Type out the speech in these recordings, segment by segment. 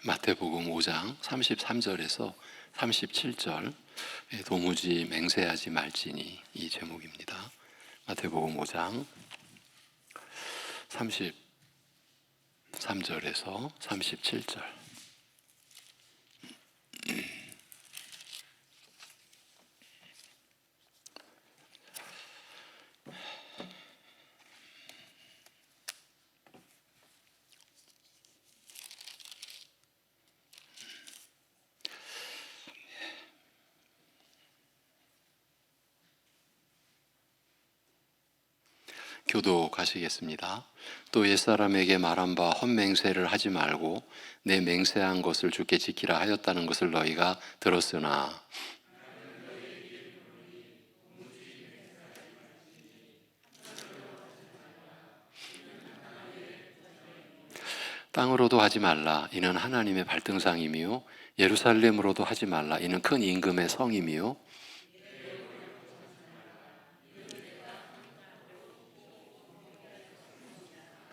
마태복음 5장 33절에서 37절, 도무지 맹세하지 말지니, 이 제목입니다. 마태복음 5장 33절에서 37절. 교독하시겠습니다. 또 옛사람에게 말한 바 헛맹세를 하지 말고 내 맹세한 것을 주께 지키라 하였다는 것을 너희가 들었으나, 땅으로도 하지 말라, 이는 하나님의 발등상이며 예루살렘으로도 하지 말라, 이는 큰 임금의 성이며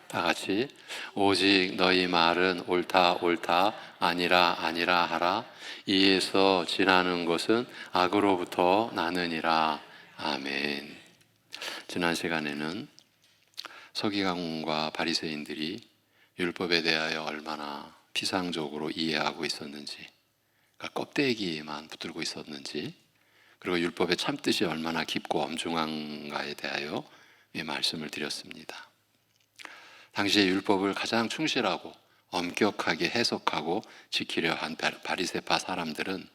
다 같이 오직 너희 말은 옳다 옳다 아니라 아니라 하라. 이에서 지나는 것은 악으로부터 나느니라. 아멘. 지난 시간에는 서기관과 바리새인들이 율법에 대하여 얼마나 피상적으로 이해하고 있었는지, 그러니까 껍데기만 붙들고 있었는지, 그리고 율법의 참뜻이 얼마나 깊고 엄중한가에 대하여 말씀을 드렸습니다. 당시의 율법을 가장 충실하고 엄격하게 해석하고 지키려 한 바리새파 사람들은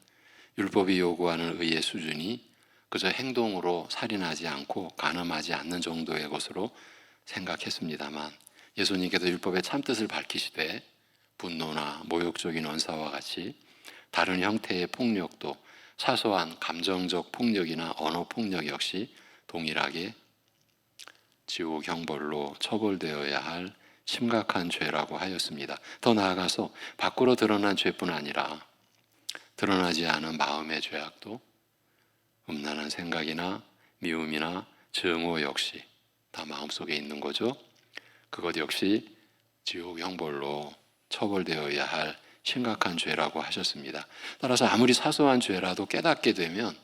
율법이 요구하는 의의 수준이 그저 행동으로 살인하지 않고 간음하지 않는 정도의 것으로 생각했습니다만, 예수님께서 율법의 참뜻을 밝히시되 분노나 모욕적인 언사와 같이 다른 형태의 폭력도, 사소한 감정적 폭력이나 언어 폭력 역시 동일하게 지옥 형벌로 처벌되어야 할 심각한 죄라고 하였습니다. 더 나아가서 밖으로 드러난 죄뿐 아니라 드러나지 않은 마음의 죄악도, 음란한 생각이나 미움이나 증오 역시 다 마음속에 있는 거죠. 그것 역시 지옥 형벌로 처벌되어야 할 심각한 죄라고 하셨습니다. 따라서 아무리 사소한 죄라도 깨닫게 되면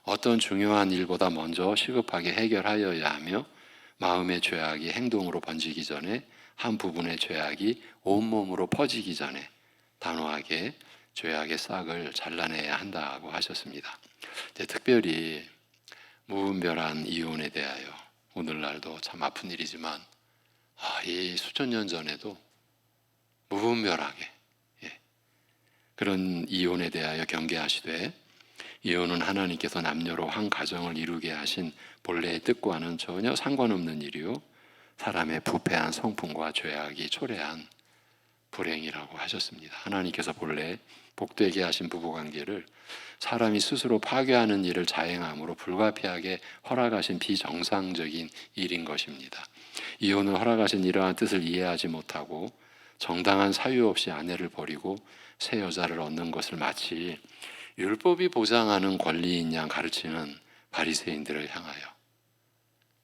어떤 중요한 일보다 먼저 시급하게 해결하여야 하며, 마음의 죄악이 행동으로 번지기 전에, 한 부분의 죄악이 온몸으로 퍼지기 전에 단호하게 죄악의 싹을 잘라내야 한다고 하셨습니다. 특별히 무분별한 이혼에 대하여, 오늘날도 참 아픈 일이지만 이 수천 년 전에도 무분별하게 그런 이혼에 대하여 경계하시되, 이혼은 하나님께서 남녀로 한 가정을 이루게 하신 본래의 뜻과는 전혀 상관없는 일이요 사람의 부패한 성품과 죄악이 초래한 불행이라고 하셨습니다. 하나님께서 본래 복되게 하신 부부관계를 사람이 스스로 파괴하는 일을 자행함으로 불가피하게 허락하신 비정상적인 일인 것입니다. 이혼을 허락하신 이러한 뜻을 이해하지 못하고 정당한 사유 없이 아내를 버리고 새 여자를 얻는 것을 마치 율법이 보장하는 권리인 양 가르치는 바리새인들을 향하여,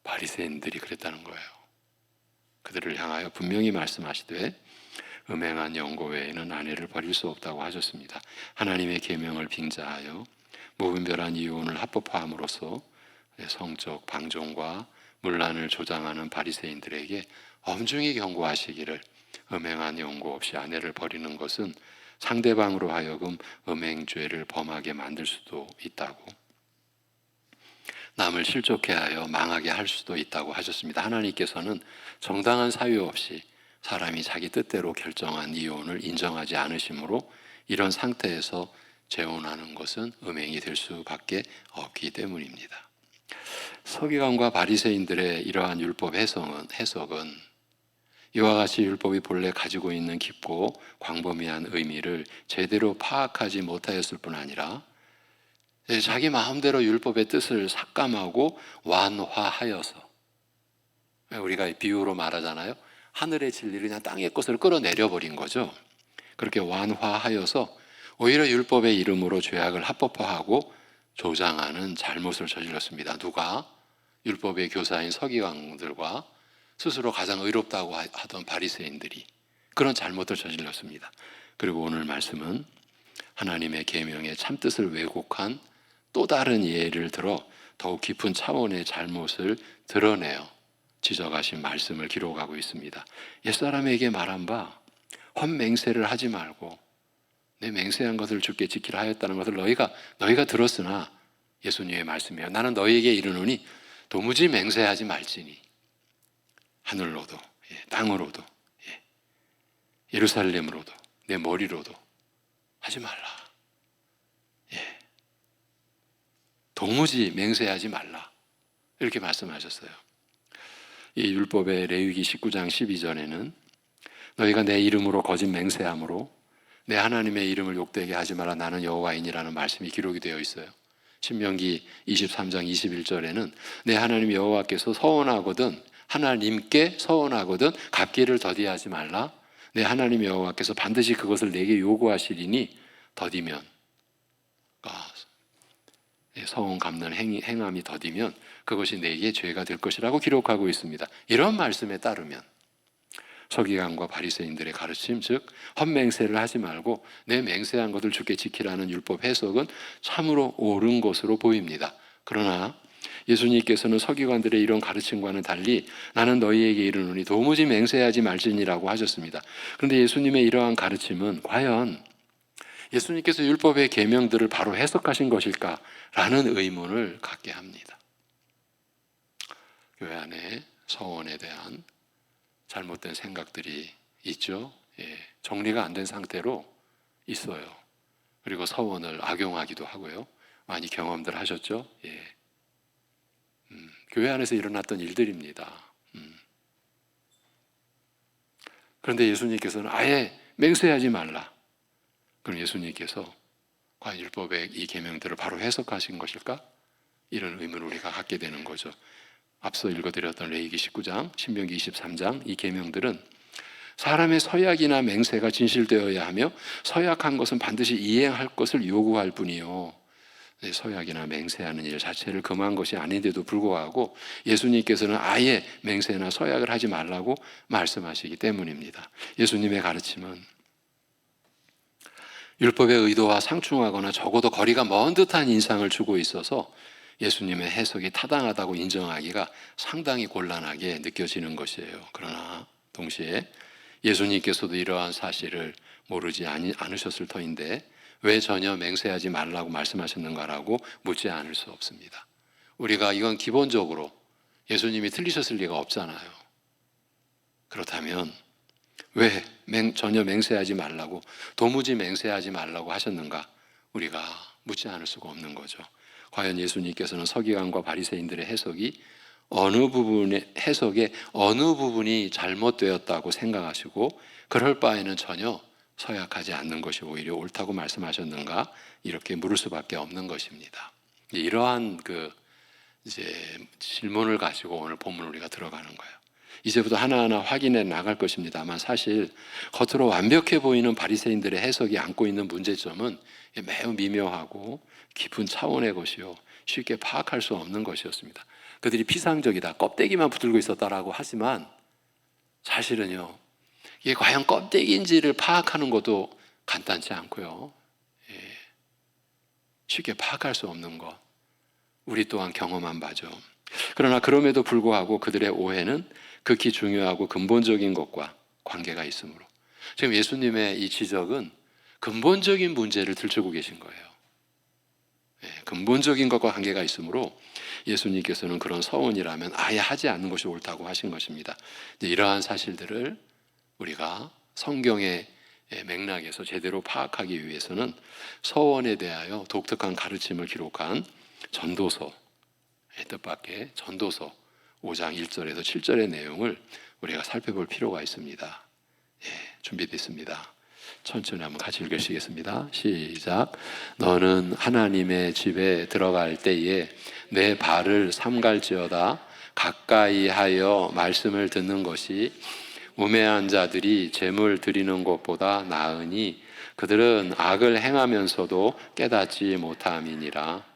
바리새인들이 그랬다는 거예요. 그들을 향하여 분명히 말씀하시되 음행한 영고 외에는 아내를 버릴 수 없다고 하셨습니다. 하나님의 계명을 빙자하여 무분별한 이혼을 합법화함으로써 성적 방종과 문란을 조장하는 바리새인들에게 엄중히 경고하시기를, 음행한 영고 없이 아내를 버리는 것은 상대방으로 하여금 음행죄를 범하게 만들 수도 있다고, 남을 실족해 하여 망하게 할 수도 있다고 하셨습니다. 하나님께서는 정당한 사유 없이 사람이 자기 뜻대로 결정한 이혼을 인정하지 않으시므로 이런 상태에서 재혼하는 것은 음행이 될 수밖에 없기 때문입니다. 서기관과 바리새인들의 이러한 율법 해석은 이와 같이 율법이 본래 가지고 있는 깊고 광범위한 의미를 제대로 파악하지 못하였을 뿐 아니라 자기 마음대로 율법의 뜻을 삭감하고 완화하여서, 우리가 비유로 말하잖아요. 하늘의 진리를 그냥 땅의 것을 끌어내려 버린 거죠. 그렇게 완화하여서 오히려 율법의 이름으로 죄악을 합법화하고 조장하는 잘못을 저질렀습니다. 누가? 율법의 교사인 서기관들과 스스로 가장 의롭다고 하던 바리새인들이 그런 잘못을 저질렀습니다. 그리고 오늘 말씀은 하나님의 계명의 참뜻을 왜곡한 또 다른 예를 들어 더욱 깊은 차원의 잘못을 드러내어 지적하신 말씀을 기록하고 있습니다. 옛사람에게 말한 바 헛맹세를 하지 말고 내 맹세한 것을 주께 지키라 하였다는 것을 너희가 들었으나, 예수님의 말씀이에요. 나는 너희에게 이르노니 도무지 맹세하지 말지니 하늘로도 땅으로도 예루살렘으로도 내 머리로도 하지 말라. 도무지 맹세하지 말라. 이렇게 말씀하셨어요. 이 율법의 레위기 19장 12절에는 너희가 내 이름으로 거짓 맹세함으로 내 하나님의 이름을 욕되게 하지 마라. 나는 여호와이니라는 말씀이 기록이 되어 있어요. 신명기 23장 21절에는 내 하나님 여호와께서 서원하거든 하나님께 서원하거든 갚기를 더디하지 말라. 내 하나님 여호와께서 반드시 그것을 내게 요구하시리니 더디면, 서원 갚는 행함이 더디면 그것이 내게 죄가 될 것이라고 기록하고 있습니다. 이런 말씀에 따르면 서기관과 바리새인들의 가르침, 즉 헛맹세를 하지 말고 내 맹세한 것을 주께 지키라는 율법 해석은 참으로 옳은 것으로 보입니다. 그러나 예수님께서는 서기관들의 이런 가르침과는 달리 나는 너희에게 이르노니 도무지 맹세하지 말지니라고 하셨습니다. 그런데 예수님의 이러한 가르침은 과연 예수님께서 율법의 계명들을 바로 해석하신 것일까라는 의문을 갖게 합니다. 교회 안에 서원에 대한 잘못된 생각들이 있죠. 정리가 안 된 상태로 있어요. 그리고 서원을 악용하기도 하고요. 많이 경험들 하셨죠. 교회 안에서 일어났던 일들입니다. 그런데 예수님께서는 아예 맹세하지 말라. 그럼 예수님께서 과연 율법의 이 계명들을 바로 해석하신 것일까? 이런 의문을 우리가 갖게 되는 거죠. 앞서 읽어드렸던 레위기 19장, 신명기 23장 이 계명들은 사람의 서약이나 맹세가 진실되어야 하며 서약한 것은 반드시 이행할 것을 요구할 뿐이요, 서약이나 맹세하는 일 자체를 금한 것이 아닌데도 불구하고 예수님께서는 아예 맹세나 서약을 하지 말라고 말씀하시기 때문입니다. 예수님의 가르침은 율법의 의도와 상충하거나 적어도 거리가 먼 듯한 인상을 주고 있어서 예수님의 해석이 타당하다고 인정하기가 상당히 곤란하게 느껴지는 것이에요. 그러나 동시에 예수님께서도 이러한 사실을 모르지 않으셨을 터인데 왜 전혀 맹세하지 말라고 말씀하셨는가라고 묻지 않을 수 없습니다. 우리가 이건 기본적으로 예수님이 틀리셨을 리가 없잖아요. 그렇다면 왜 전혀 맹세하지 말라고, 도무지 맹세하지 말라고 하셨는가? 우리가 묻지 않을 수가 없는 거죠. 과연 예수님께서는 서기관과 바리새인들의 해석에 어느 부분이 잘못되었다고 생각하시고 그럴 바에는 전혀 서약하지 않는 것이 오히려 옳다고 말씀하셨는가? 이렇게 물을 수밖에 없는 것입니다. 이러한 질문을 가지고 오늘 본문을 우리가 들어가는 거예요. 이제부터 하나하나 확인해 나갈 것입니다만 사실 겉으로 완벽해 보이는 바리새인들의 해석이 안고 있는 문제점은 매우 미묘하고 깊은 차원의 것이요, 쉽게 파악할 수 없는 것이었습니다. 그들이 피상적이다, 껍데기만 붙들고 있었다라고 하지만 사실은요, 이게 과연 껍데기인지를 파악하는 것도 간단치 않고요, 쉽게 파악할 수 없는 것, 우리 또한 경험한 바죠. 그러나 그럼에도 불구하고 그들의 오해는 극히 중요하고 근본적인 것과 관계가 있으므로, 지금 예수님의 이 지적은 근본적인 문제를 들추고 계신 거예요. 근본적인 것과 관계가 있으므로 예수님께서는 그런 서원이라면 아예 하지 않는 것이 옳다고 하신 것입니다. 이러한 사실들을 우리가 성경의 맥락에서 제대로 파악하기 위해서는 서원에 대하여 독특한 가르침을 기록한 전도서, 뜻밖의 전도서 5장 1절에서 7절의 내용을 우리가 살펴볼 필요가 있습니다. 준비됐습니다. 천천히 한번 같이 읽으시겠습니다. 시작. 너는 하나님의 집에 들어갈 때에 내 발을 삼갈지어다 가까이 하여 말씀을 듣는 것이 우매한 자들이 제물 드리는 것보다 나으니 그들은 악을 행하면서도 깨닫지 못함이니라.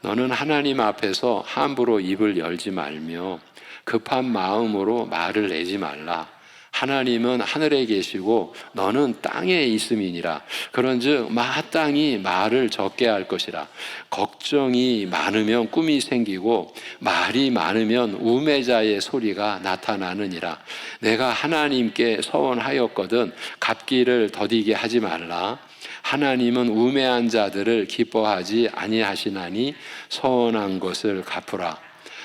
너는 하나님 앞에서 함부로 입을 열지 말며 급한 마음으로 말을 내지 말라. 하나님은 하늘에 계시고 너는 땅에 있음이니라. 그런즉 마땅히 말을 적게 할 것이라. 걱정이 많으면 꿈이 생기고 말이 많으면 우매자의 소리가 나타나느니라. 내가 하나님께 서원하였거든 갚기를 더디게 하지 말라. 하나님은 우매한 자들을 기뻐하지 아니하시나니 서원한 것을 갚으라.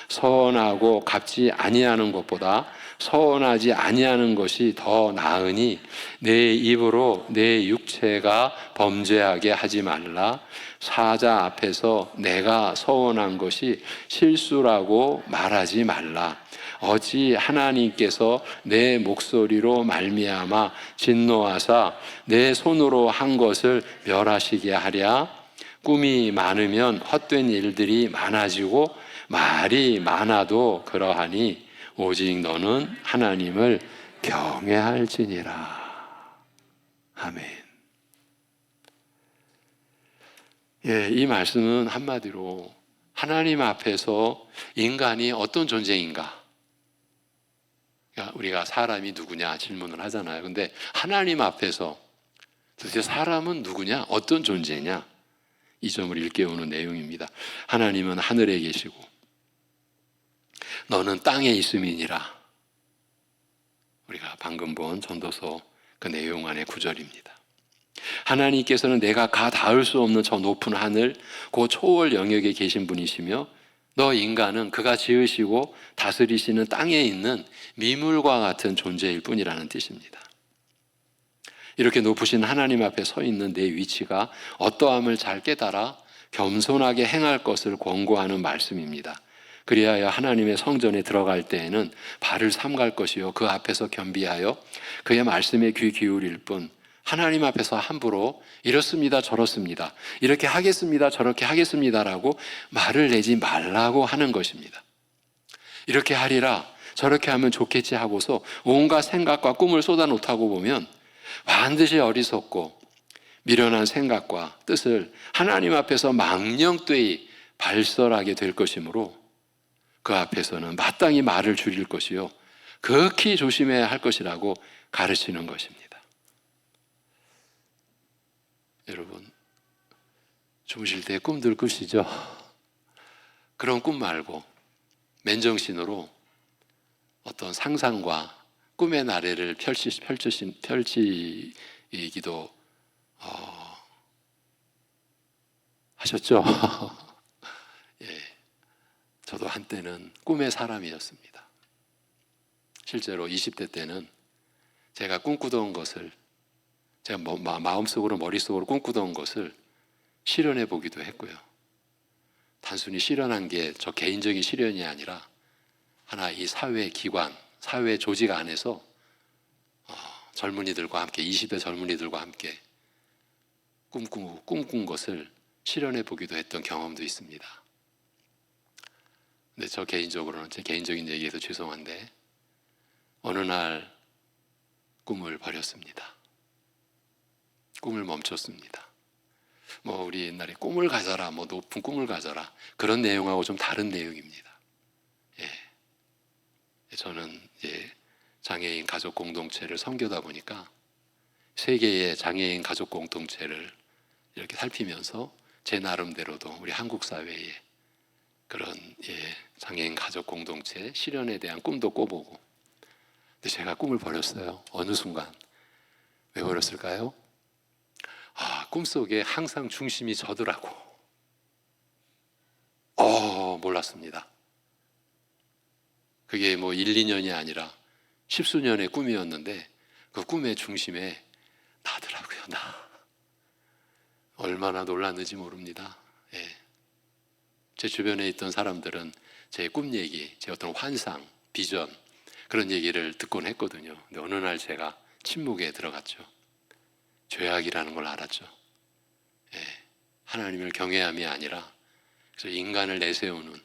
서원하고 갚지 아니하는 것보다 서원하지 아니하는 것이 더 나으니 내 입으로 내 육체가 범죄하게 하지 말라. 사자 앞에서 내가 서원한 것이 실수라고 말하지 말라. 어찌 하나님께서 내 목소리로 말미암아 진노하사 내 손으로 한 것을 멸하시게 하랴. 꿈이 많으면 헛된 일들이 많아지고 말이 많아도 그러하니 오직 너는 하나님을 경외할지니라. 아멘. 예, 이 말씀은 한마디로 하나님 앞에서 인간이 어떤 존재인가? 그러니까 우리가 사람이 누구냐 질문을 하잖아요. 근데 하나님 앞에서 도대체 사람은 누구냐? 어떤 존재냐? 이 점을 일깨우는 내용입니다. 하나님은 하늘에 계시고 너는 땅에 있음이니라. 우리가 방금 본 전도서 그 내용 안의 구절입니다. 하나님께서는 내가 가 닿을 수 없는 저 높은 하늘, 그 초월 영역에 계신 분이시며 너 인간은 그가 지으시고 다스리시는 땅에 있는 미물과 같은 존재일 뿐이라는 뜻입니다. 이렇게 높으신 하나님 앞에 서 있는 내 위치가 어떠함을 잘 깨달아 겸손하게 행할 것을 권고하는 말씀입니다. 그리하여 하나님의 성전에 들어갈 때에는 발을 삼갈 것이요 그 앞에서 겸비하여 그의 말씀에 귀 기울일 뿐 하나님 앞에서 함부로 이렇습니다 저렇습니다 이렇게 하겠습니다 저렇게 하겠습니다라고 말을 내지 말라고 하는 것입니다. 이렇게 하리라 저렇게 하면 좋겠지 하고서 온갖 생각과 꿈을 쏟아놓다고 보면 반드시 어리석고 미련한 생각과 뜻을 하나님 앞에서 망령되이 발설하게 될 것이므로 그 앞에서는 마땅히 말을 줄일 것이요 극히 조심해야 할 것이라고 가르치는 것입니다. 여러분 주무실 때 꿈들 꾸시죠? 그런 꿈 말고 맨정신으로 어떤 상상과 꿈의 나래를 펼치기도 하셨죠? 예, 저도 한때는 꿈의 사람이었습니다. 실제로 20대 때는 제가 꿈꾸던 것을 제가 마음속으로 머릿속으로 꿈꾸던 것을 실현해 보기도 했고요. 단순히 실현한 게 저 개인적인 실현이 아니라 하나 이 사회 기관, 사회 조직 안에서 젊은이들과 함께 20대 젊은이들과 함께 꿈꾼 것을 실현해 보기도 했던 경험도 있습니다. 근데 저 개인적으로는 제 개인적인 얘기해서 죄송한데 어느 날 꿈을 버렸습니다. 꿈을 멈췄습니다. 우리 옛날에 꿈을 가져라, 높은 꿈을 가져라 그런 내용하고 좀 다른 내용입니다. 예, 저는 장애인 가족 공동체를 섬기다 보니까 세계의 장애인 가족 공동체를 이렇게 살피면서 제 나름대로도 우리 한국 사회에 그런 장애인 가족 공동체 실현에 대한 꿈도 꿔보고 근데 제가 꿈을 버렸어요. 어느 순간. 왜 버렸을까요? 꿈속에 항상 중심이 저더라고. 몰랐습니다. 그게 1, 2년이 아니라 십수년의 꿈이었는데 그 꿈의 중심에 나더라고요. 얼마나 놀랐는지 모릅니다. 제 주변에 있던 사람들은 제 꿈 얘기, 제 어떤 환상, 비전 그런 얘기를 듣곤 했거든요. 근데 어느 날 제가 침묵에 들어갔죠. 죄악이라는 걸 알았죠. 하나님을 경외함이 아니라 그래서 인간을 내세우는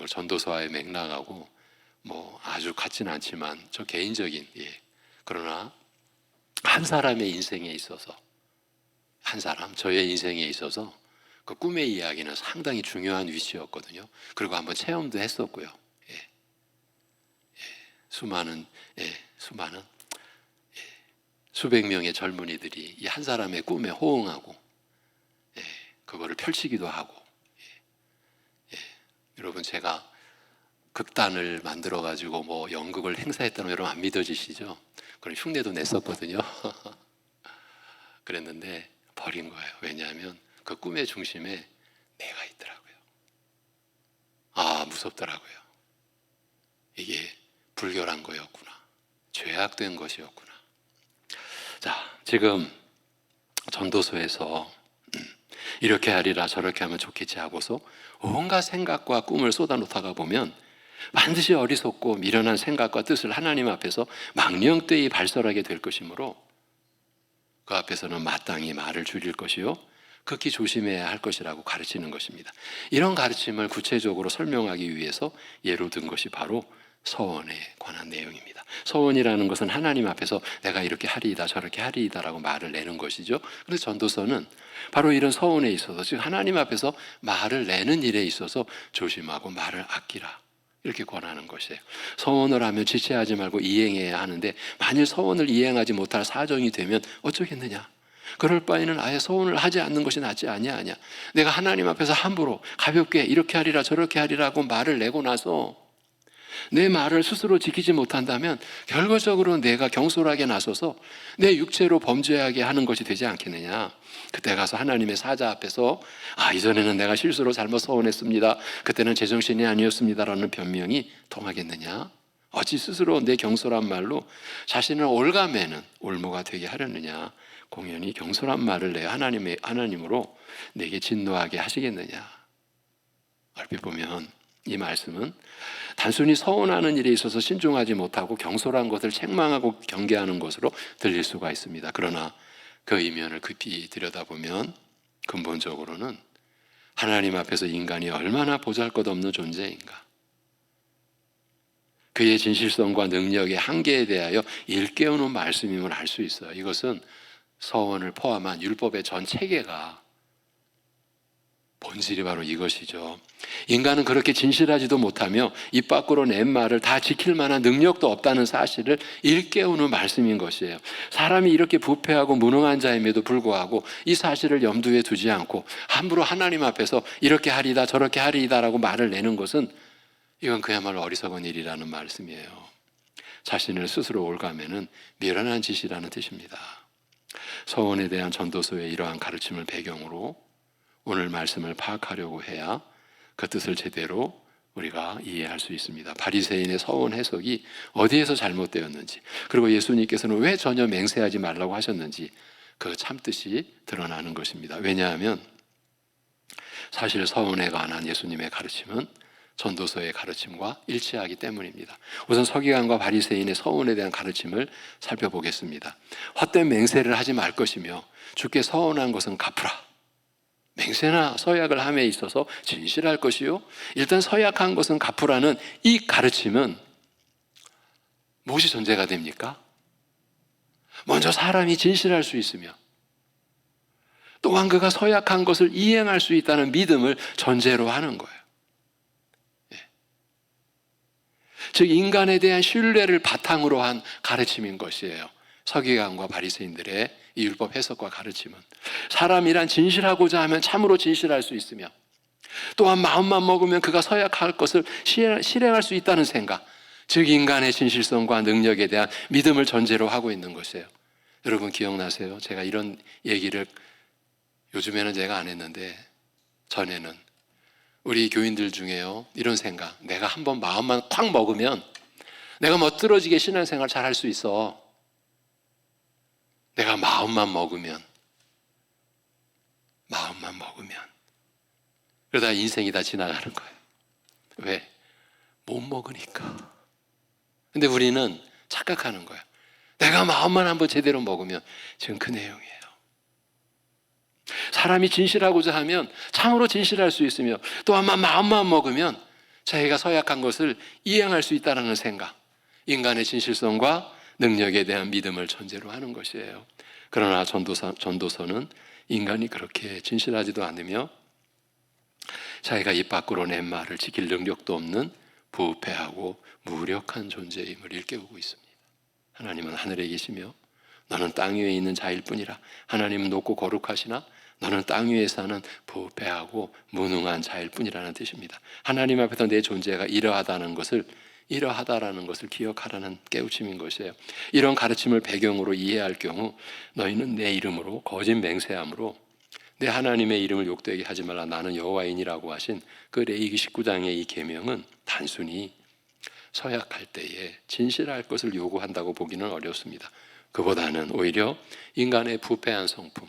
전도서와의 맥락하고 아주 같지는 않지만 저 개인적인 그러나 한 사람의 인생에 있어서 저의 인생에 있어서 그 꿈의 이야기는 상당히 중요한 위치였거든요. 그리고 한번 체험도 했었고요. 수많은 수백 명의 젊은이들이 이 한 사람의 꿈에 호응하고 그거를 펼치기도 하고 여러분 제가 극단을 만들어 가지고 뭐 연극을 행사했다는 거 여러분 안 믿어지시죠? 그런 흉내도 냈었거든요. 그랬는데 버린 거예요. 왜냐하면 그 꿈의 중심에 내가 있더라고요. 아, 무섭더라고요. 이게 불결한 거였구나. 죄악된 것이었구나. 자, 지금 전도서에서 이렇게 하리라 저렇게 하면 좋겠지 하고서 온갖 생각과 꿈을 쏟아놓다가 보면 반드시 어리석고 미련한 생각과 뜻을 하나님 앞에서 망령되이 발설하게 될 것이므로 그 앞에서는 마땅히 말을 줄일 것이요 극히 조심해야 할 것이라고 가르치는 것입니다. 이런 가르침을 구체적으로 설명하기 위해서 예로 든 것이 바로 서원에 관한 내용입니다. 서원이라는 것은 하나님 앞에서 내가 이렇게 하리이다 저렇게 하리이다라고 말을 내는 것이죠. 그래서 전도서는 바로 이런 서원에 있어서 즉 하나님 앞에서 말을 내는 일에 있어서 조심하고 말을 아끼라 이렇게 권하는 것이에요. 서원을 하면 지체하지 말고 이행해야 하는데 만일 서원을 이행하지 못할 사정이 되면 어쩌겠느냐. 그럴 바에는 아예 서원을 하지 않는 것이 낫지 아니하냐. 내가 하나님 앞에서 함부로 가볍게 이렇게 하리라 저렇게 하리라고 말을 내고 나서 내 말을 스스로 지키지 못한다면 결과적으로 내가 경솔하게 나서서 내 육체로 범죄하게 하는 것이 되지 않겠느냐. 그때 가서 하나님의 사자 앞에서 이전에는 내가 실수로 잘못 서원했습니다. 그때는 제정신이 아니었습니다라는 변명이 통하겠느냐. 어찌 스스로 내 경솔한 말로 자신을 올가매는 올무가 되게 하려느냐. 공연히 경솔한 말을 내 하나님으로 내게 진노하게 하시겠느냐. 얼핏 보면 이 말씀은 단순히 서원하는 일에 있어서 신중하지 못하고 경솔한 것을 책망하고 경계하는 것으로 들릴 수가 있습니다. 그러나 그 이면을 깊이 들여다보면 근본적으로는 하나님 앞에서 인간이 얼마나 보잘것없는 존재인가, 그의 진실성과 능력의 한계에 대하여 일깨우는 말씀임을 알 수 있어요. 이것은 서원을 포함한 율법의 전 체계가 본질이 바로 이것이죠. 인간은 그렇게 진실하지도 못하며 입 밖으로 낸 말을 다 지킬 만한 능력도 없다는 사실을 일깨우는 말씀인 것이에요. 사람이 이렇게 부패하고 무능한 자임에도 불구하고 이 사실을 염두에 두지 않고 함부로 하나님 앞에서 이렇게 하리다 저렇게 하리다라고 말을 내는 것은 이건 그야말로 어리석은 일이라는 말씀이에요. 자신을 스스로 올가매는 미련한 짓이라는 뜻입니다. 서원에 대한 전도서의 이러한 가르침을 배경으로 오늘 말씀을 파악하려고 해야 그 뜻을 제대로 우리가 이해할 수 있습니다. 바리새인의 서원 해석이 어디에서 잘못되었는지, 그리고 예수님께서는 왜 전혀 맹세하지 말라고 하셨는지 그 참뜻이 드러나는 것입니다. 왜냐하면 사실 서원에 관한 예수님의 가르침은 전도서의 가르침과 일치하기 때문입니다. 우선 서기관과 바리새인의 서원에 대한 가르침을 살펴보겠습니다. 헛된 맹세를 하지 말 것이며 주께 서원한 것은 갚으라. 맹세나 서약을 함에 있어서 진실할 것이요, 일단 서약한 것은 갚으라는 이 가르침은 무엇이 전제가 됩니까? 먼저 사람이 진실할 수 있으며 또한 그가 서약한 것을 이행할 수 있다는 믿음을 전제로 하는 거예요. 즉 인간에 대한 신뢰를 바탕으로 한 가르침인 것이에요. 서기관과 바리새인들의 이 율법 해석과 가르침은 사람이란 진실하고자 하면 참으로 진실할 수 있으며 또한 마음만 먹으면 그가 서약할 것을 실행할 수 있다는 생각, 즉 인간의 진실성과 능력에 대한 믿음을 전제로 하고 있는 것이에요. 여러분 기억나세요? 제가 이런 얘기를 요즘에는 제가 안 했는데 전에는 우리 교인들 중에요 이런 생각, 내가 한번 마음만 콱 먹으면 내가 멋들어지게 신앙생활 잘 할 수 있어. 내가 마음만 먹으면 그러다 인생이 다 지나가는 거예요. 왜? 못 먹으니까. 근데 우리는 착각하는 거예요. 내가 마음만 한번 제대로 먹으면 지금 그 내용이에요. 사람이 진실하고자 하면 참으로 진실할 수 있으며 또한 마음만 먹으면 자기가 서약한 것을 이행할 수 있다는 생각, 인간의 진실성과 능력에 대한 믿음을 전제로 하는 것이에요. 그러나 전도서는 인간이 그렇게 진실하지도 않으며 자기가 입 밖으로 낸 말을 지킬 능력도 없는 부패하고 무력한 존재임을 일깨우고 있습니다. 하나님은 하늘에 계시며 너는 땅 위에 있는 자일 뿐이라. 하나님은 높고 거룩하시나 너는 땅 위에 사는 부패하고 무능한 자일 뿐이라는 뜻입니다. 하나님 앞에서 내 존재가 이러하다는 것을 기억하라는 깨우침인 것이에요. 이런 가르침을 배경으로 이해할 경우 너희는 내 이름으로 거짓 맹세함으로 내 하나님의 이름을 욕되게 하지 말라. 나는 여호와이니라고 하신 그 레위기 19장의 이 계명은 단순히 서약할 때에 진실할 것을 요구한다고 보기는 어렵습니다. 그보다는 오히려 인간의 부패한 성품,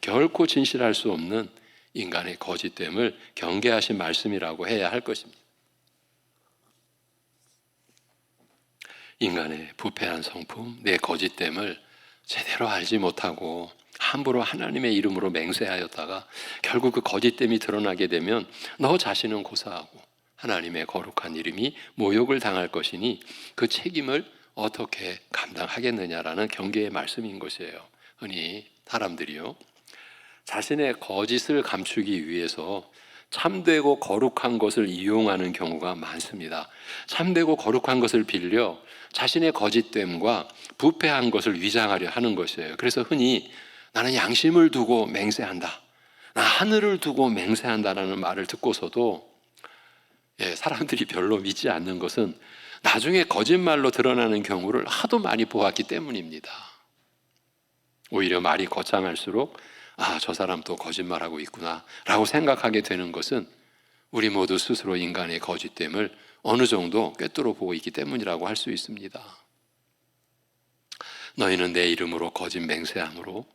결코 진실할 수 없는 인간의 거짓됨을 경계하신 말씀이라고 해야 할 것입니다. 인간의 부패한 성품, 내 거짓됨을 제대로 알지 못하고 함부로 하나님의 이름으로 맹세하였다가 결국 그 거짓됨이 드러나게 되면 너 자신은 고사하고 하나님의 거룩한 이름이 모욕을 당할 것이니 그 책임을 어떻게 감당하겠느냐라는 경계의 말씀인 것이에요. 흔히 사람들이요, 자신의 거짓을 감추기 위해서 참되고 거룩한 것을 이용하는 경우가 많습니다. 참되고 거룩한 것을 빌려 자신의 거짓됨과 부패한 것을 위장하려 하는 것이에요. 그래서 흔히 나는 양심을 두고 맹세한다, 나 하늘을 두고 맹세한다라는 말을 듣고서도 사람들이 별로 믿지 않는 것은 나중에 거짓말로 드러나는 경우를 하도 많이 보았기 때문입니다. 오히려 말이 거창할수록 저 사람 또 거짓말하고 있구나 라고 생각하게 되는 것은 우리 모두 스스로 인간의 거짓됨을 어느 정도 꿰뚫어 보고 있기 때문이라고 할 수 있습니다. 너희는 내 이름으로 거짓 맹세함으로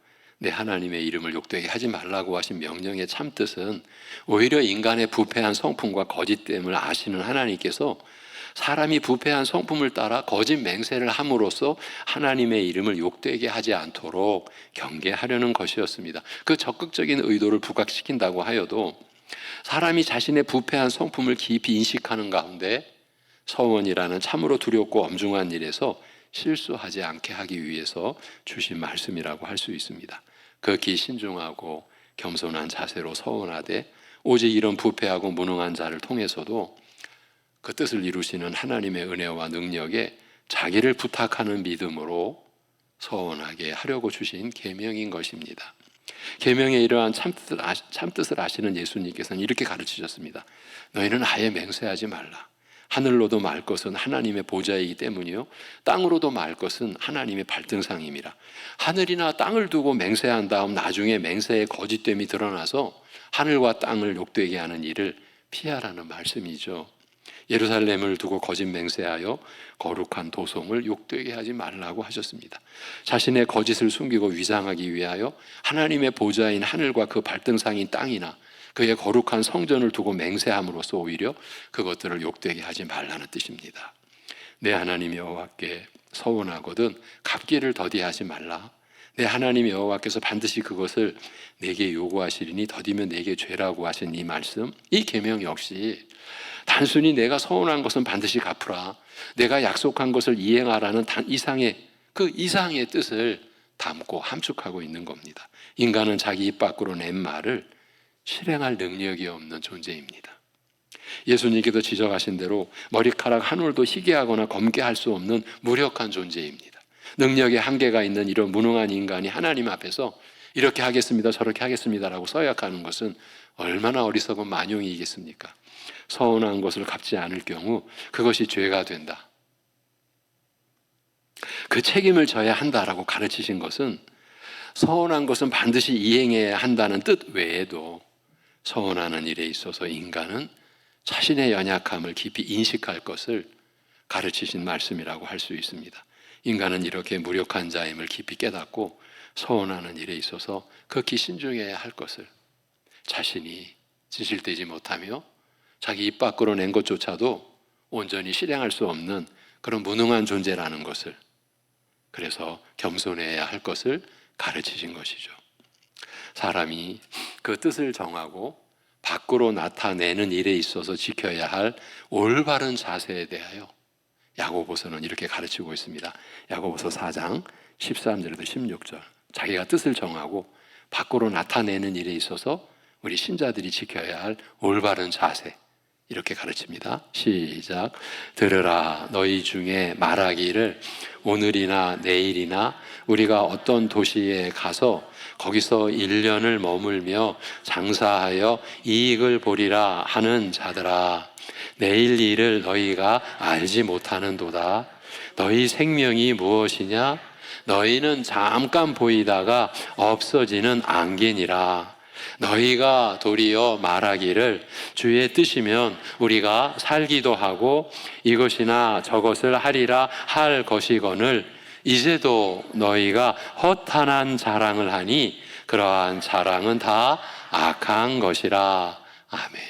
내 하나님의 이름을 욕되게 하지 말라고 하신 명령의 참뜻은 오히려 인간의 부패한 성품과 거짓됨을 아시는 하나님께서 사람이 부패한 성품을 따라 거짓 맹세를 함으로써 하나님의 이름을 욕되게 하지 않도록 경계하려는 것이었습니다. 그 적극적인 의도를 부각시킨다고 하여도 사람이 자신의 부패한 성품을 깊이 인식하는 가운데 서원이라는 참으로 두렵고 엄중한 일에서 실수하지 않게 하기 위해서 주신 말씀이라고 할 수 있습니다. 극히 신중하고 겸손한 자세로 서원하되 오직 이런 부패하고 무능한 자를 통해서도 그 뜻을 이루시는 하나님의 은혜와 능력에 자기를 부탁하는 믿음으로 서원하게 하려고 주신 계명인 것입니다. 계명의 이러한 참뜻을 아시는 예수님께서는 이렇게 가르치셨습니다. 너희는 아예 맹세하지 말라. 하늘로도 말 것은 하나님의 보좌이기 때문이요, 땅으로도 말 것은 하나님의 발등상임이라. 하늘이나 땅을 두고 맹세한 다음 나중에 맹세의 거짓됨이 드러나서 하늘과 땅을 욕되게 하는 일을 피하라는 말씀이죠. 예루살렘을 두고 거짓 맹세하여 거룩한 도성을 욕되게 하지 말라고 하셨습니다. 자신의 거짓을 숨기고 위장하기 위하여 하나님의 보좌인 하늘과 그 발등상인 땅이나 그의 거룩한 성전을 두고 맹세함으로써 오히려 그것들을 욕되게 하지 말라는 뜻입니다. 내 하나님 여호와께 서원하거든 갚기를 더디하지 말라. 내 하나님 여호와께서 반드시 그것을 내게 요구하시리니 더디면 내게 죄라고 하신 이 말씀, 이 계명 역시 단순히 내가 서원한 것은 반드시 갚으라, 내가 약속한 것을 이행하라는 이상의 뜻을 담고 함축하고 있는 겁니다. 인간은 자기 입 밖으로 낸 말을 실행할 능력이 없는 존재입니다. 예수님께도 지적하신 대로 머리카락 한 올도 희게 하거나 검게 할 수 없는 무력한 존재입니다. 능력에 한계가 있는 이런 무능한 인간이 하나님 앞에서 이렇게 하겠습니다, 저렇게 하겠습니다라고 서약하는 것은 얼마나 어리석은 만용이겠습니까? 서운한 것을 갚지 않을 경우 그것이 죄가 된다, 그 책임을 져야 한다라고 가르치신 것은 서운한 것은 반드시 이행해야 한다는 뜻 외에도 서운하는 일에 있어서 인간은 자신의 연약함을 깊이 인식할 것을 가르치신 말씀이라고 할 수 있습니다. 인간은 이렇게 무력한 자임을 깊이 깨닫고 서운하는 일에 있어서 극히 신중해야 할 것을 자신이 진실되지 못하며 자기 입 밖으로 낸 것조차도 온전히 실행할 수 없는 그런 무능한 존재라는 것을, 그래서 겸손해야 할 것을 가르치신 것이죠. 사람이 그 뜻을 정하고 밖으로 나타내는 일에 있어서 지켜야 할 올바른 자세에 대하여 야고보서는 이렇게 가르치고 있습니다. 야고보서 4장 13절에서 16절, 자기가 뜻을 정하고 밖으로 나타내는 일에 있어서 우리 신자들이 지켜야 할 올바른 자세, 이렇게 가르칩니다. 시작. 들으라. 너희 중에 말하기를 오늘이나 내일이나 우리가 어떤 도시에 가서 거기서 1년을 머물며 장사하여 이익을 보리라 하는 자들아, 내일 일을 너희가 알지 못하는도다. 너희 생명이 무엇이냐? 너희는 잠깐 보이다가 없어지는 안개니라. 너희가 도리어 말하기를 주의 뜻이면 우리가 살기도 하고 이것이나 저것을 하리라 할 것이거늘 이제도 너희가 허탄한 자랑을 하니 그러한 자랑은 다 악한 것이라. 아멘.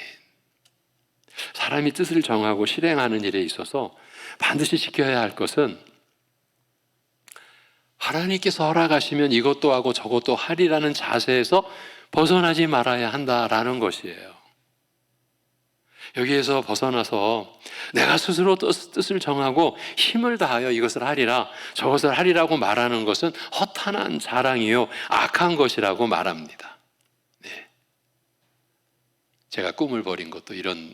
사람이 뜻을 정하고 실행하는 일에 있어서 반드시 지켜야 할 것은 하나님께서 허락하시면 이것도 하고 저것도 하리라는 자세에서 벗어나지 말아야 한다라는 것이에요. 여기에서 벗어나서 내가 스스로 뜻을 정하고 힘을 다하여 이것을 하리라 저것을 하리라고 말하는 것은 허탄한 자랑이요 악한 것이라고 말합니다. 네. 제가 꿈을 버린 것도 이런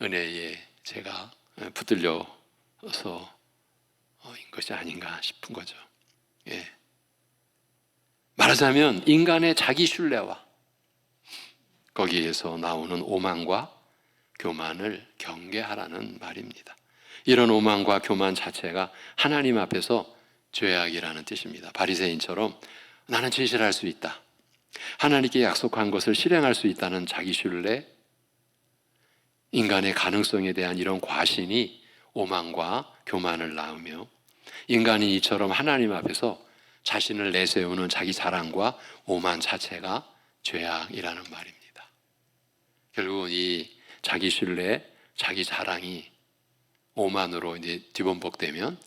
은혜에 제가 붙들려서 인 것이 아닌가 싶은 거죠. 예. 말하자면 인간의 자기 신뢰와 거기에서 나오는 오만과 교만을 경계하라는 말입니다. 이런 오만과 교만 자체가 하나님 앞에서 죄악이라는 뜻입니다. 바리새인처럼 나는 진실할 수 있다, 하나님께 약속한 것을 실행할 수 있다는 자기 신뢰, 인간의 가능성에 대한 이런 과신이 오만과 교만을 낳으며 인간이 이처럼 하나님 앞에서 자신을 내세우는 자기 자랑과 오만 자체가 죄악이라는 말입니다. 결국은 이 자기 신뢰, 자기 자랑이 오만으로 이제 뒤범벅되면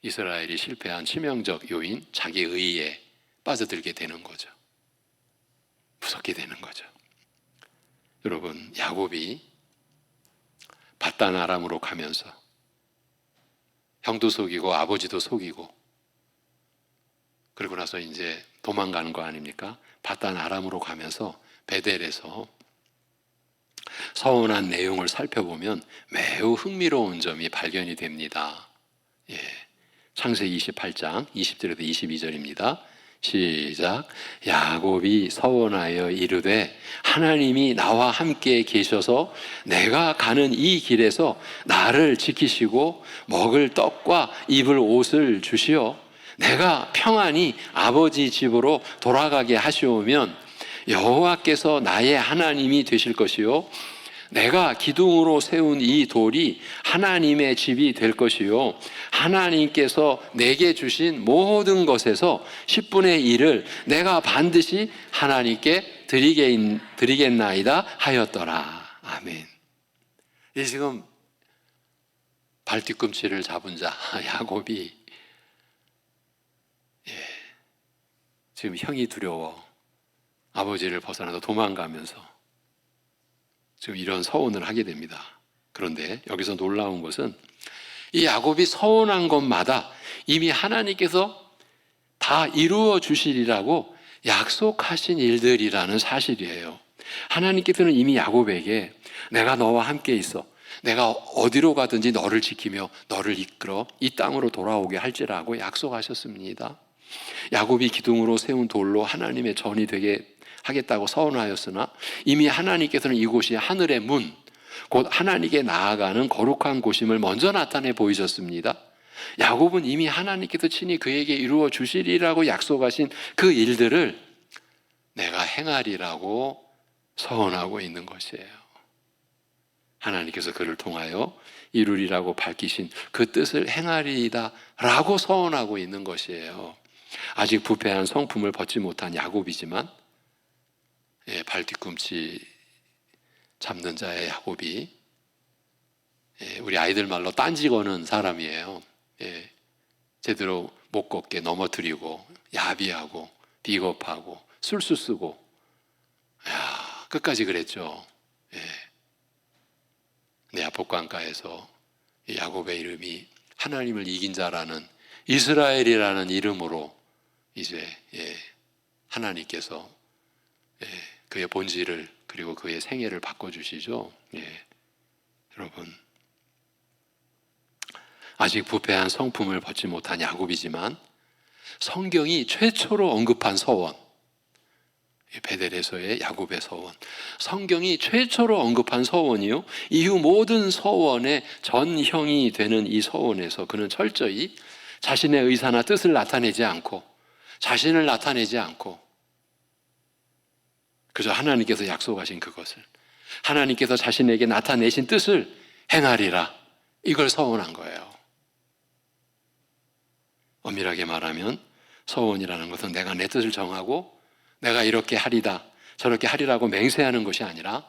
이스라엘이 실패한 치명적 요인, 자기 의에 빠져들게 되는 거죠. 무섭게 되는 거죠. 여러분, 야곱이 밧단 아람으로 가면서 형도 속이고 아버지도 속이고 그러고 나서 이제 도망가는 거 아닙니까? 밧단 아람으로 가면서 베델에서 서운한 내용을 살펴보면 매우 흥미로운 점이 발견이 됩니다. 예. 창세기 28장 20절에서 22절입니다. 시작. 야곱이 서원하여 이르되 하나님이 나와 함께 계셔서 내가 가는 이 길에서 나를 지키시고 먹을 떡과 입을 옷을 주시어 내가 평안히 아버지 집으로 돌아가게 하시오면 여호와께서 나의 하나님이 되실 것이요 내가 기둥으로 세운 이 돌이 하나님의 집이 될 것이요 하나님께서 내게 주신 모든 것에서 10분의 1을 내가 반드시 하나님께 드리겠나이다 하였더라. 아멘. 이 지금 발뒤꿈치를 잡은 자 야곱이 지금 형이 두려워 아버지를 벗어나서 도망가면서 지금 이런 서원을 하게 됩니다. 그런데 여기서 놀라운 것은 이 야곱이 서원한 것마다 이미 하나님께서 다 이루어 주시리라고 약속하신 일들이라는 사실이에요. 하나님께서는 이미 야곱에게 내가 너와 함께 있어, 내가 어디로 가든지 너를 지키며 너를 이끌어 이 땅으로 돌아오게 할지라고 약속하셨습니다. 야곱이 기둥으로 세운 돌로 하나님의 전이 되게 하겠다고 서원하였으나 이미 하나님께서는 이곳이 하늘의 문, 곧 하나님께 나아가는 거룩한 곳임을 먼저 나타내 보이셨습니다. 야곱은 이미 하나님께서 친히 그에게 이루어 주시리라고 약속하신 그 일들을 내가 행하리라고 서원하고 있는 것이에요. 하나님께서 그를 통하여 이루리라고 밝히신 그 뜻을 행하리이다 라고 서원하고 있는 것이에요. 아직 부패한 성품을 벗지 못한 야곱이지만 발뒤꿈치 잡는 자의 야곱이 우리 아이들 말로 딴지 거는 사람이에요. 제대로 못 걷게 넘어뜨리고 야비하고 비겁하고 술수 쓰고 끝까지 그랬죠. 내아복강가에서 야곱의 이름이 하나님을 이긴 자라는 이스라엘이라는 이름으로 이제 하나님께서 그의 본질을 그리고 그의 생애를 바꿔주시죠. 여러분, 아직 부패한 성품을 벗지 못한 야곱이지만 성경이 최초로 언급한 서원, 베델에서의 야곱의 서원, 성경이 최초로 언급한 서원이요, 이후 모든 서원의 전형이 되는 이 서원에서 그는 철저히 자신의 의사나 뜻을 나타내지 않고, 자신을 나타내지 않고, 그저 하나님께서 약속하신 그것을, 하나님께서 자신에게 나타내신 뜻을 행하리라, 이걸 서원한 거예요. 엄밀하게 말하면 서원이라는 것은 내가 내 뜻을 정하고 내가 이렇게 하리다, 저렇게 하리라고 맹세하는 것이 아니라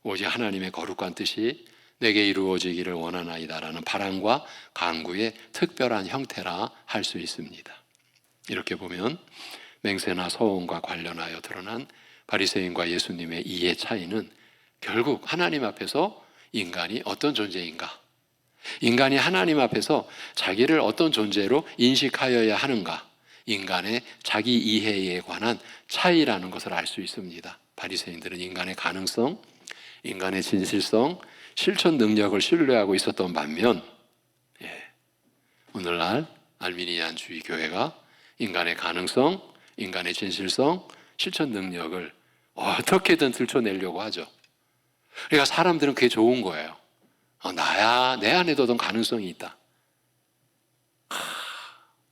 오직 하나님의 거룩한 뜻이 내게 이루어지기를 원하나이다라는 바람과 간구의 특별한 형태라 할 수 있습니다. 이렇게 보면 맹세나 서원과 관련하여 드러난 바리새인과 예수님의 이해 차이는 결국 하나님 앞에서 인간이 어떤 존재인가, 인간이 하나님 앞에서 자기를 어떤 존재로 인식하여야 하는가, 인간의 자기 이해에 관한 차이라는 것을 알 수 있습니다. 바리새인들은 인간의 가능성, 인간의 진실성, 실천 능력을 신뢰하고 있었던 반면, 오늘날 알미니안주의 교회가 인간의 가능성, 인간의 진실성, 실천 능력을 어떻게든 들춰내려고 하죠. 그러니까 사람들은 그게 좋은 거예요. 나야 내 안에도 어떤 가능성이 있다.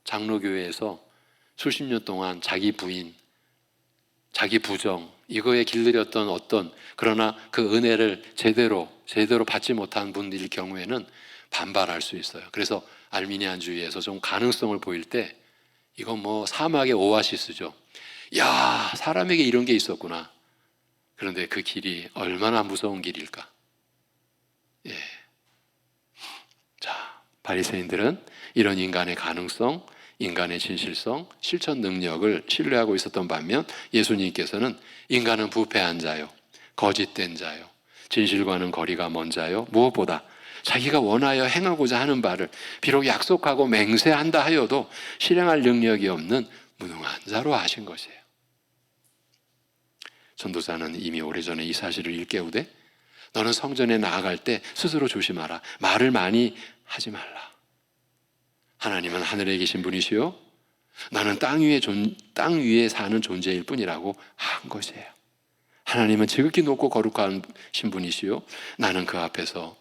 장로교회에서 수십 년 동안 자기 부인, 자기 부정, 이거에 길들였던 어떤, 그러나 그 은혜를 제대로 받지 못한 분들의 경우에는 반발할 수 있어요. 그래서 알미니안주의에서 좀 가능성을 보일 때 이건 뭐 사막의 오아시스죠. 야, 사람에게 이런 게 있었구나. 그런데 그 길이 얼마나 무서운 길일까. 자, 바리새인들은 이런 인간의 가능성, 인간의 진실성, 실천 능력을 신뢰하고 있었던 반면 예수님께서는 인간은 부패한 자요, 거짓된 자요, 진실과는 거리가 먼 자요, 무엇보다 자기가 원하여 행하고자 하는 바를 비록 약속하고 맹세한다 하여도 실행할 능력이 없는 무능한 자로 하신 것이에요. 전도사는 이미 오래전에 이 사실을 일깨우되 너는 성전에 나아갈 때 스스로 조심하라. 말을 많이 하지 말라. 하나님은 하늘에 계신 분이시요 나는 땅 위에 사는 존재일 뿐이라고 한 것이에요. 하나님은 지극히 높고 거룩하신 분이시요 나는 그 앞에서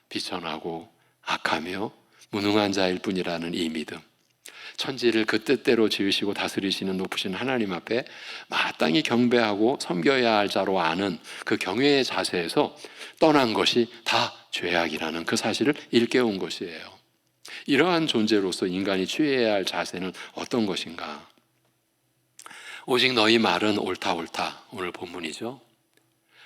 비천하고 악하며 무능한 자일 뿐이라는 이 믿음, 천지를 그 뜻대로 지으시고 다스리시는 높으신 하나님 앞에 마땅히 경배하고 섬겨야 할 자로 아는 그 경외의 자세에서 떠난 것이 다 죄악이라는 그 사실을 일깨운 것이에요. 이러한 존재로서 인간이 취해야 할 자세는 어떤 것인가? 오직 너희 말은 옳다 오늘 본문이죠.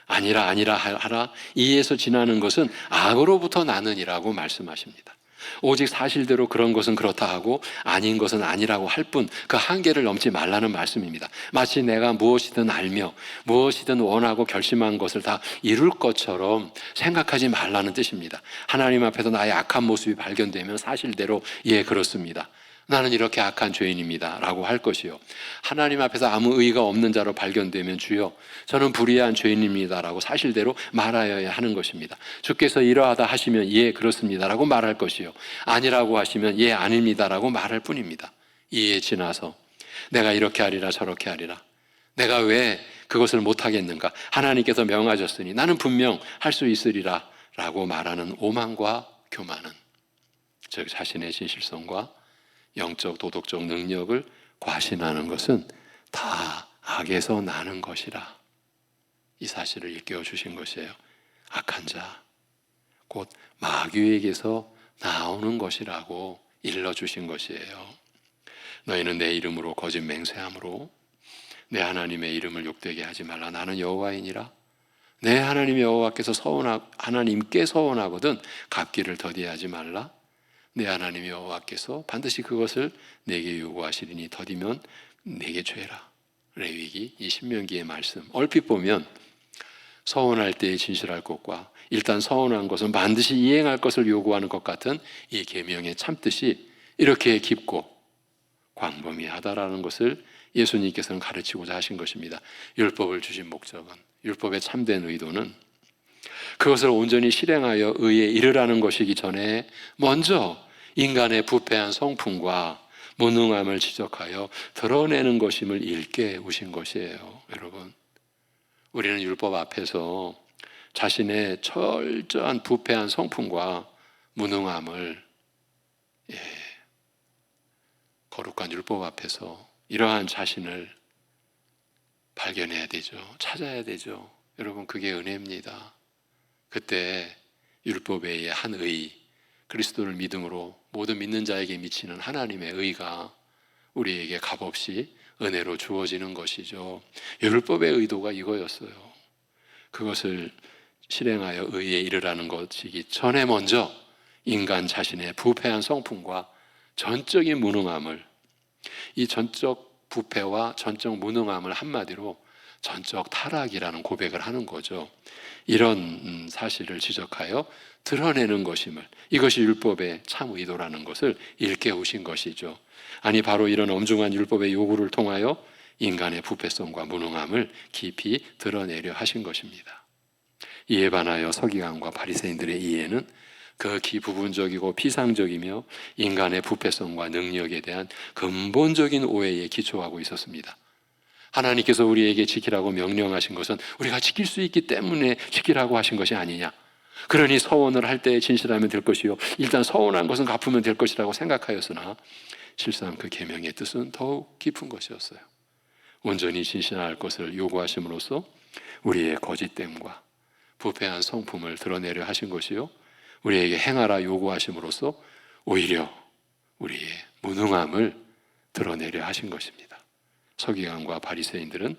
아니라 하라. 이에서 지나는 것은 악으로부터 나느니라고 말씀하십니다. 오직 사실대로 그런 것은 그렇다 하고 아닌 것은 아니라고 할 뿐 그 한계를 넘지 말라는 말씀입니다. 마치 내가 무엇이든 알며 무엇이든 원하고 결심한 것을 다 이룰 것처럼 생각하지 말라는 뜻입니다. 하나님 앞에서 나의 악한 모습이 발견되면 사실대로 그렇습니다. 나는 이렇게 악한 죄인입니다 라고 할 것이요, 하나님 앞에서 아무 의의가 없는 자로 발견되면 주여 저는 불의한 죄인입니다 라고 사실대로 말하여야 하는 것입니다. 주께서 이러하다 하시면 그렇습니다 라고 말할 것이요, 아니라고 하시면 아닙니다 라고 말할 뿐입니다. 이에 지나서 내가 이렇게 하리라 저렇게 하리라, 내가 왜 그것을 못하겠는가, 하나님께서 명하셨으니 나는 분명 할 수 있으리라 라고 말하는 오만과 교만은, 즉 자신의 진실성과 영적 도덕적 능력을 과신하는 것은 다 악에서 나는 것이라, 이 사실을 일깨워 주신 것이에요. 악한 자, 곧 마귀에게서 나오는 것이라고 일러주신 것이에요. 너희는 내 이름으로 거짓 맹세함으로 내 하나님의 이름을 욕되게 하지 말라. 나는 여호와이니라. 내 하나님 여호와께서 하나님께 서원하거든 갚기를 더디하지 말라. 내 하나님 여호와께서 반드시 그것을 내게 요구하시리니 더디면 내게 죄라. 레위기 이 신명기의 말씀, 얼핏 보면 서원할 때에 진실할 것과 일단 서원한 것은 반드시 이행할 것을 요구하는 것 같은 이 계명의 참뜻이 이렇게 깊고 광범위하다라는 것을 예수님께서는 가르치고자 하신 것입니다. 율법을 주신 목적은, 율법의 참된 의도는 그것을 온전히 실행하여 의에 이르라는 것이기 전에 먼저 인간의 부패한 성품과 무능함을 지적하여 드러내는 것임을 일깨우신 것이에요. 여러분, 우리는 율법 앞에서 자신의 철저한 부패한 성품과 무능함을 거룩한 율법 앞에서 이러한 자신을 발견해야 되죠. 찾아야 되죠. 여러분, 그게 은혜입니다. 그때 율법에 의해 한 의, 그리스도를 믿음으로 모든 믿는 자에게 미치는 하나님의 의가 우리에게 값없이 은혜로 주어지는 것이죠. 율법의 의도가 이거였어요. 그것을 실행하여 의에 이르라는 것이기 전에 먼저 인간 자신의 부패한 성품과 전적인 무능함을, 이 전적 부패와 전적 무능함을 한마디로 전적 타락이라는 고백을 하는 거죠. 이런 사실을 지적하여 드러내는 것임을, 이것이 율법의 참 의도라는 것을 일깨우신 것이죠. 아니, 바로 이런 엄중한 율법의 요구를 통하여 인간의 부패성과 무능함을 깊이 드러내려 하신 것입니다. 이에 반하여 서기관과 바리새인들의 이해는 극히 부분적이고 피상적이며 인간의 부패성과 능력에 대한 근본적인 오해에 기초하고 있었습니다. 하나님께서 우리에게 지키라고 명령하신 것은 우리가 지킬 수 있기 때문에 지키라고 하신 것이 아니냐. 그러니 서원을 할 때 진실하면 될 것이요, 일단 서원한 것은 갚으면 될 것이라고 생각하였으나 실상 그 계명의 뜻은 더욱 깊은 것이었어요. 온전히 진실할 것을 요구하심으로써 우리의 거짓됨과 부패한 성품을 드러내려 하신 것이요, 우리에게 행하라 요구하심으로써 오히려 우리의 무능함을 드러내려 하신 것입니다. 서기관과 바리새인들은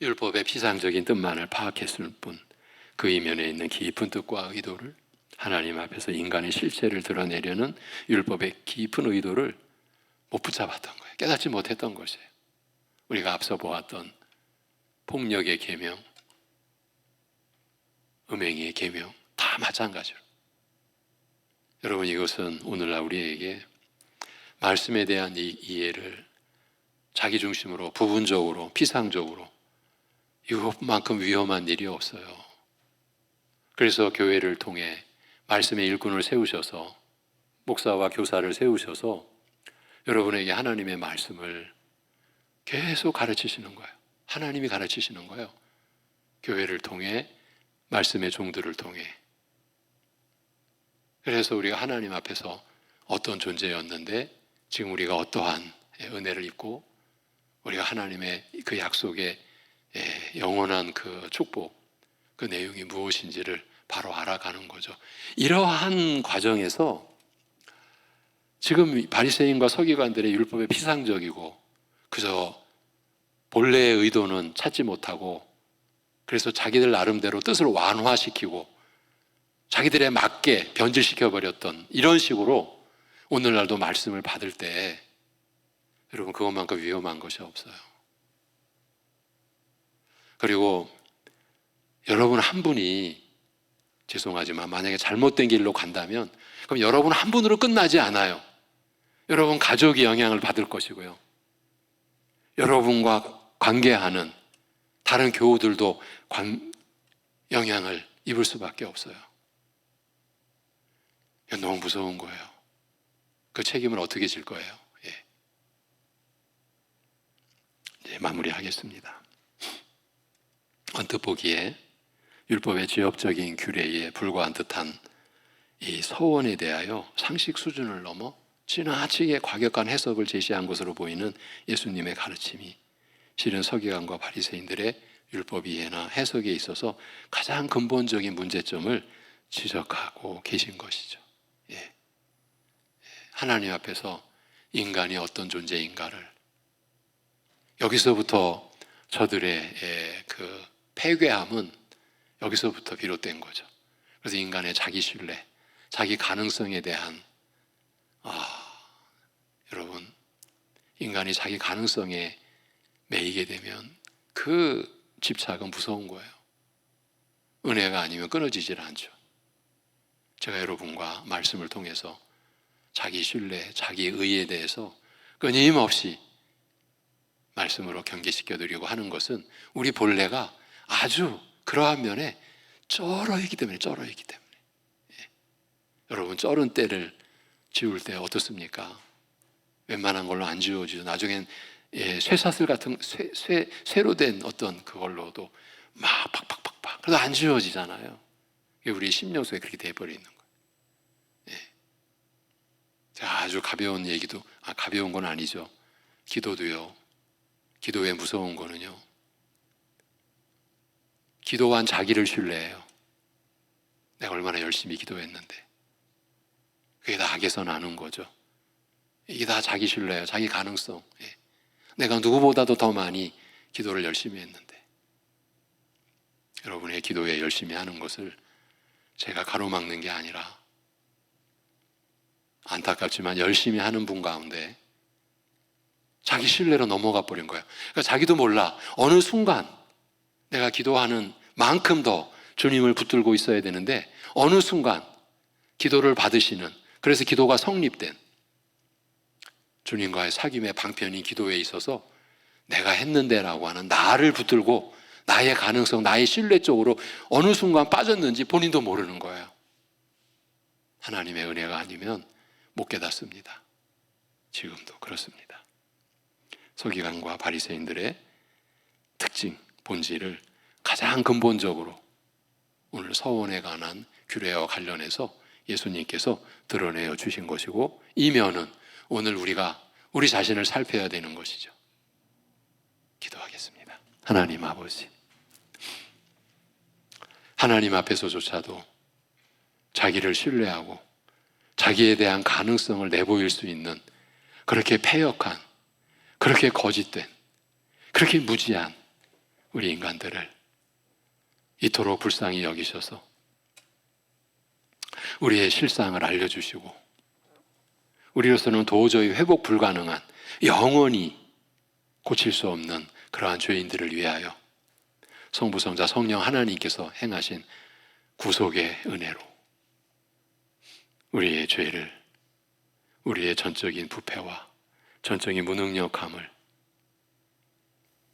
율법의 피상적인 뜻만을 파악했을 뿐 그 이면에 있는 깊은 뜻과 의도를, 하나님 앞에서 인간의 실체를 드러내려는 율법의 깊은 의도를 못 붙잡았던 거예요. 깨닫지 못했던 것이에요. 우리가 앞서 보았던 폭력의 계명, 음행의 계명 다 마찬가지로, 여러분, 이것은 오늘날 우리에게 말씀에 대한 이 이해를 자기중심으로, 부분적으로, 피상적으로, 이것만큼 위험한 일이 없어요. 그래서 교회를 통해 말씀의 일꾼을 세우셔서, 목사와 교사를 세우셔서 여러분에게 하나님의 말씀을 계속 가르치시는 거예요. 하나님이 가르치시는 거예요. 교회를 통해, 말씀의 종들을 통해. 그래서 우리가 하나님 앞에서 어떤 존재였는데 지금 우리가 어떠한 은혜를 입고 우리가 하나님의 그 약속의 영원한 그 축복, 그 내용이 무엇인지를 바로 알아가는 거죠. 이러한 과정에서 지금 바리새인과 서기관들의 율법의 피상적이고 그저 본래의 의도는 찾지 못하고, 그래서 자기들 나름대로 뜻을 완화시키고 자기들에 맞게 변질시켜버렸던 이런 식으로 오늘날도 말씀을 받을 때 여러분, 그것만큼 위험한 것이 없어요. 그리고 여러분 한 분이, 죄송하지만 만약에 잘못된 길로 간다면 그럼 여러분 한 분으로 끝나지 않아요. 여러분 가족이 영향을 받을 것이고요, 여러분과 관계하는 다른 교우들도 영향을 입을 수밖에 없어요. 너무 무서운 거예요. 그 책임을 어떻게 질 거예요? 이제 마무리하겠습니다. 언뜻 보기에 율법의 지엽적인 규례에 불과한 듯한 이 서원에 대하여 상식 수준을 넘어 지나치게 과격한 해석을 제시한 것으로 보이는 예수님의 가르침이 실은 서기관과 바리새인들의 율법 이해나 해석에 있어서 가장 근본적인 문제점을 지적하고 계신 것이죠. 하나님 앞에서 인간이 어떤 존재인가를, 여기서부터 저들의 그 폐괴함은 여기서부터 비롯된 거죠. 그래서 인간의 자기 신뢰, 자기 가능성에 대한, 여러분, 인간이 자기 가능성에 매이게 되면 그 집착은 무서운 거예요. 은혜가 아니면 끊어지질 않죠. 제가 여러분과 말씀을 통해서 자기 신뢰, 자기 의에 대해서 끊임없이 말씀으로 경계시켜드리고 하는 것은 우리 본래가 아주 그러한 면에 쩔어있기 때문에 여러분, 쩔은 때를 지울 때 어떻습니까? 웬만한 걸로 안 지워지죠. 나중엔 쇠사슬 같은 쇠로 된 어떤 그걸로도 막 팍팍팍팍 그래도 안 지워지잖아요. 이게 우리 심령 속에 그렇게 돼버리는 거예요. 자, 아주 가벼운 얘기도 가벼운 건 아니죠. 기도도요. 기도의 무서운 거는요, 기도한 자기를 신뢰해요. 내가 얼마나 열심히 기도했는데. 그게 다 악에서 나는 거죠. 이게 다 자기 신뢰예요. 자기 가능성. 내가 누구보다도 더 많이 기도를 열심히 했는데. 여러분의 기도에 열심히 하는 것을 제가 가로막는 게 아니라, 안타깝지만 열심히 하는 분 가운데 자기 신뢰로 넘어가 버린 거예요. 그러니까 자기도 몰라. 어느 순간 내가 기도하는 만큼 더 주님을 붙들고 있어야 되는데, 어느 순간 기도를 받으시는, 그래서 기도가 성립된 주님과의 사귐의 방편인 기도에 있어서 내가 했는데라고 하는 나를 붙들고 나의 가능성, 나의 신뢰 쪽으로 어느 순간 빠졌는지 본인도 모르는 거예요. 하나님의 은혜가 아니면 못 깨닫습니다. 지금도 그렇습니다. 서기관과 바리새인들의 특징, 본질을 가장 근본적으로 오늘 서원에 관한 규례와 관련해서 예수님께서 드러내어 주신 것이고, 이 면은 오늘 우리가 우리 자신을 살펴야 되는 것이죠. 기도하겠습니다. 하나님 아버지, 하나님 앞에서조차도 자기를 신뢰하고 자기에 대한 가능성을 내보일 수 있는 그렇게 패역한, 그렇게 거짓된, 그렇게 무지한 우리 인간들을 이토록 불쌍히 여기셔서 우리의 실상을 알려주시고, 우리로서는 도저히 회복 불가능한, 영원히 고칠 수 없는 그러한 죄인들을 위하여 성부, 성자, 성령 하나님께서 행하신 구속의 은혜로 우리의 죄를, 우리의 전적인 부패와 전적인 무능력함을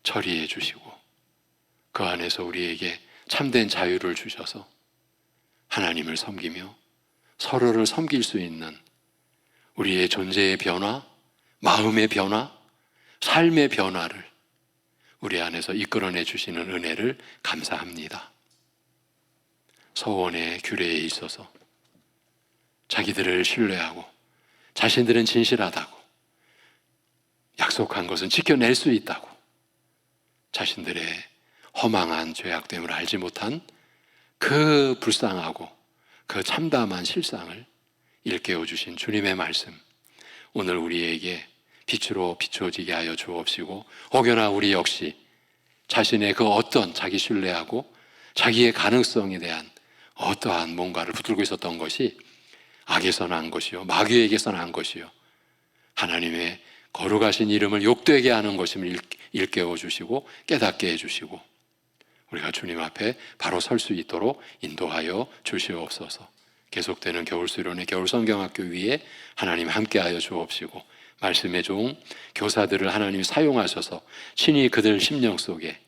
처리해 주시고, 그 안에서 우리에게 참된 자유를 주셔서 하나님을 섬기며 서로를 섬길 수 있는 우리의 존재의 변화, 마음의 변화, 삶의 변화를 우리 안에서 이끌어내 주시는 은혜를 감사합니다. 서원의 규례에 있어서 자기들을 신뢰하고 자신들은 진실하다고, 약속한 것은 지켜낼 수 있다고, 자신들의 허망한 죄악됨을 알지 못한 그 불쌍하고 그 참담한 실상을 일깨워 주신 주님의 말씀, 오늘 우리에게 빛으로 비추어지게 하여 주옵시고, 혹여나 우리 역시 자신의 그 어떤 자기 신뢰하고 자기의 가능성에 대한 어떠한 뭔가를 붙들고 있었던 것이 악에서 난 것이요, 마귀에게서 난 것이요, 하나님의 거룩하신 이름을 욕되게 하는 것임을 일깨워 주시고 깨닫게 해주시고, 우리가 주님 앞에 바로 설 수 있도록 인도하여 주시옵소서. 계속되는 겨울수련회 겨울성경학교 위에 하나님 함께하여 주옵시고, 말씀의 종 교사들을 하나님 사용하셔서 친히 그들 심령 속에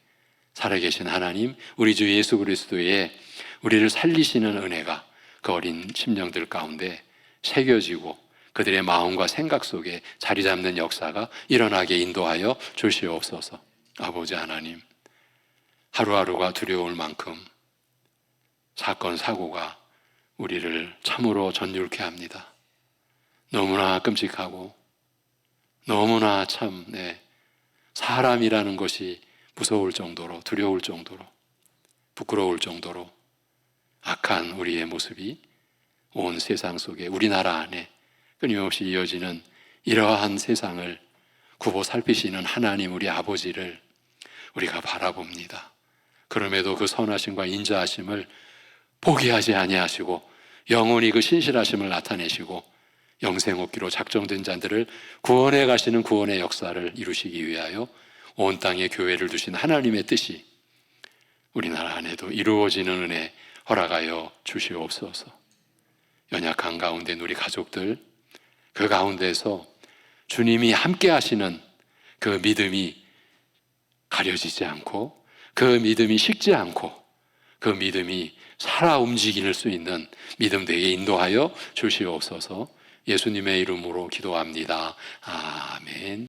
살아계신 하나님, 우리 주 예수 그리스도의 우리를 살리시는 은혜가 그 어린 심령들 가운데 새겨지고 그들의 마음과 생각 속에 자리 잡는 역사가 일어나게 인도하여 주시옵소서. 아버지 하나님, 하루하루가 두려울 만큼 사건, 사고가 우리를 참으로 전율케 합니다. 너무나 끔찍하고 너무나 참 사람이라는 것이 무서울 정도로, 두려울 정도로, 부끄러울 정도로 악한 우리의 모습이 온 세상 속에, 우리나라 안에 끊임없이 이어지는 이러한 세상을 굽어 살피시는 하나님 우리 아버지를 우리가 바라봅니다. 그럼에도 그 선하심과 인자하심을 포기하지 아니하시고 영원히 그 신실하심을 나타내시고 영생 얻기로 작정된 자들을 구원해 가시는 구원의 역사를 이루시기 위하여 온 땅에 교회를 두신 하나님의 뜻이 우리나라 안에도 이루어지는 은혜 허락하여 주시옵소서. 연약한 가운데 우리 가족들, 그 가운데서 주님이 함께 하시는 그 믿음이 가려지지 않고 그 믿음이 식지 않고 그 믿음이 살아 움직일 수 있는 믿음 되게 인도하여 주시옵소서. 예수님의 이름으로 기도합니다. 아멘.